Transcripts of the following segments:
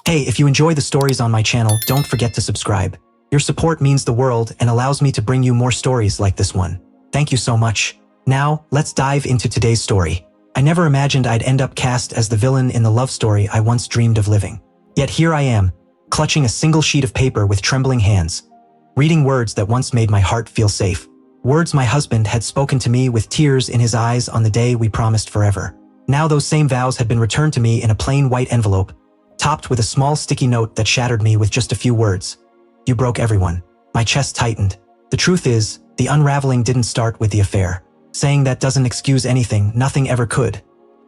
Hey, if you enjoy the stories on my channel, don't forget to subscribe. Your support means the world and allows me to bring you more stories like this one. Thank you so much. Now, let's dive into today's story. I never imagined I'd end up cast as the villain in the love story I once dreamed of living. Yet here I am, clutching a single sheet of paper with trembling hands, reading words that once made my heart feel safe. Words my husband had spoken to me with tears in his eyes on the day we promised forever. Now those same vows had been returned to me in a plain white envelope, topped with a small sticky note that shattered me with just a few words. You broke everyone. My chest tightened. The truth is, the unraveling didn't start with the affair. Saying that doesn't excuse anything, nothing ever could.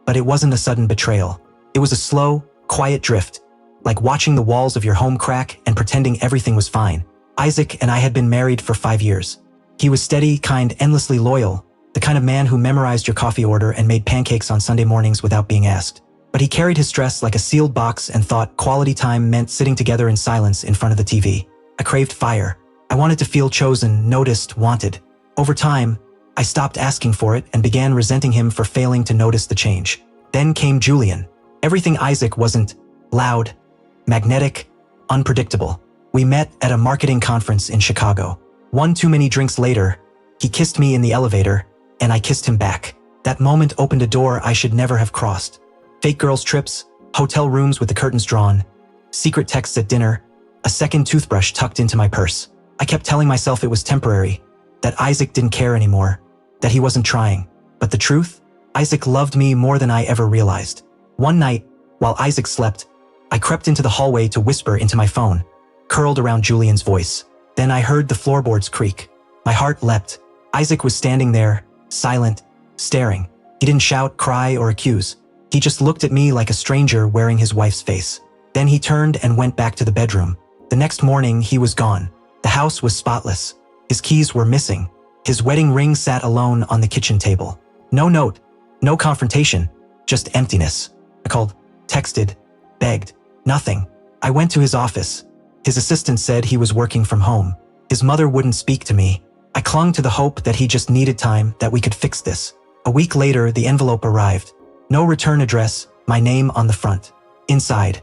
But it wasn't a sudden betrayal. It was a slow, quiet drift, like watching the walls of your home crack and pretending everything was fine. Isaac and I had been married for 5 years. He was steady, kind, endlessly loyal, the kind of man who memorized your coffee order and made pancakes on Sunday mornings without being asked. But he carried his stress like a sealed box and thought quality time meant sitting together in silence in front of the TV. I craved fire. I wanted to feel chosen, noticed, wanted. Over time, I stopped asking for it and began resenting him for failing to notice the change. Then came Julian. Everything Isaac wasn't loud, magnetic, unpredictable. We met at a marketing conference in Chicago. One too many drinks later, he kissed me in the elevator, and I kissed him back. That moment opened a door I should never have crossed. Fake girls' trips, hotel rooms with the curtains drawn, secret texts at dinner, a second toothbrush tucked into my purse. I kept telling myself it was temporary, that Isaac didn't care anymore, that he wasn't trying. But the truth? Isaac loved me more than I ever realized. One night, while Isaac slept, I crept into the hallway to whisper into my phone, curled around Julian's voice. Then I heard the floorboards creak. My heart leapt. Isaac was standing there, silent, staring. He didn't shout, cry, or accuse. He just looked at me like a stranger wearing his wife's face. Then he turned and went back to the bedroom. The next morning, he was gone. The house was spotless. His keys were missing. His wedding ring sat alone on the kitchen table. No note, no confrontation, just emptiness. I called, texted, begged, nothing. I went to his office. His assistant said he was working from home. His mother wouldn't speak to me. I clung to the hope that he just needed time, that we could fix this. A week later, the envelope arrived. No return address, my name on the front. Inside,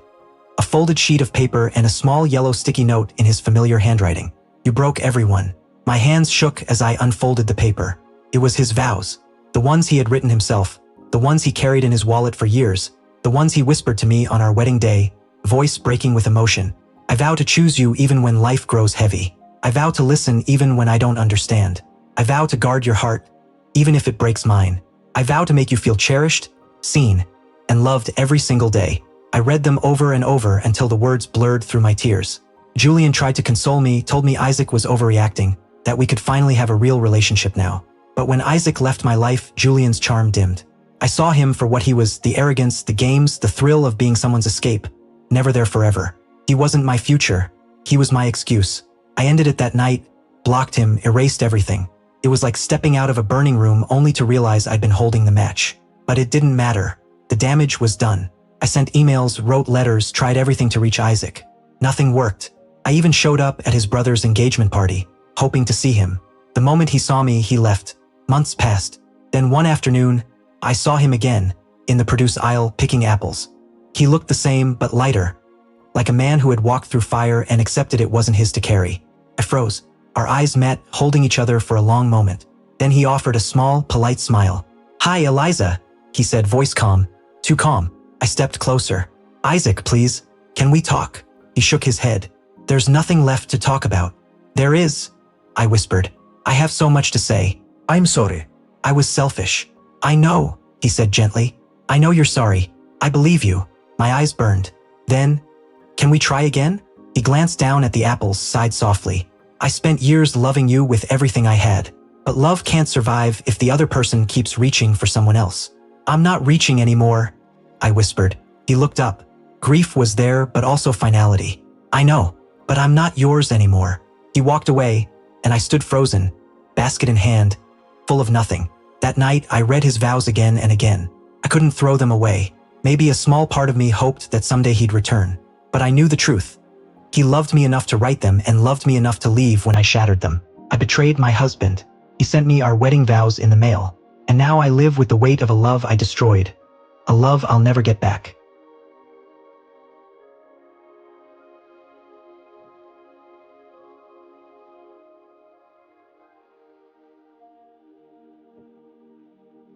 a folded sheet of paper and a small yellow sticky note in his familiar handwriting. You broke everyone. My hands shook as I unfolded the paper. It was his vows. The ones he had written himself. The ones he carried in his wallet for years. The ones he whispered to me on our wedding day, voice breaking with emotion. I vow to choose you even when life grows heavy. I vow to listen even when I don't understand. I vow to guard your heart, even if it breaks mine. I vow to make you feel cherished, seen, and loved every single day. I read them over and over until the words blurred through my tears. Julian tried to console me, told me Isaac was overreacting, that we could finally have a real relationship now. But when Isaac left my life, Julian's charm dimmed. I saw him for what he was, the arrogance, the games, the thrill of being someone's escape, never there forever. He wasn't my future. He was my excuse. I ended it that night, blocked him, erased everything. It was like stepping out of a burning room only to realize I'd been holding the match. But it didn't matter. The damage was done. I sent emails, wrote letters, tried everything to reach Isaac. Nothing worked. I even showed up at his brother's engagement party, hoping to see him. The moment he saw me, he left. Months passed. Then one afternoon, I saw him again, in the produce aisle, picking apples. He looked the same, but lighter, like a man who had walked through fire and accepted it wasn't his to carry. I froze. Our eyes met, holding each other for a long moment. Then he offered a small, polite smile. "Hi, Eliza," he said, voice calm. Too calm. I stepped closer. "Isaac, please. Can we talk?" He shook his head. "There's nothing left to talk about." "There is," I whispered. "I have so much to say." "I'm sorry." "I was selfish." "I know," he said gently. "I know you're sorry. I believe you." My eyes burned. Then, "Can we try again?" He glanced down at the apples, sighed softly. "I spent years loving you with everything I had. But love can't survive if the other person keeps reaching for someone else." "I'm not reaching anymore," I whispered. He looked up. Grief was there, but also finality. "I know, but I'm not yours anymore." He walked away, and I stood frozen, basket in hand, full of nothing. That night, I read his vows again and again. I couldn't throw them away. Maybe a small part of me hoped that someday he'd return. But I knew the truth. He loved me enough to write them and loved me enough to leave when I shattered them. I betrayed my husband. He sent me our wedding vows in the mail. And now I live with the weight of a love I destroyed. A love I'll never get back.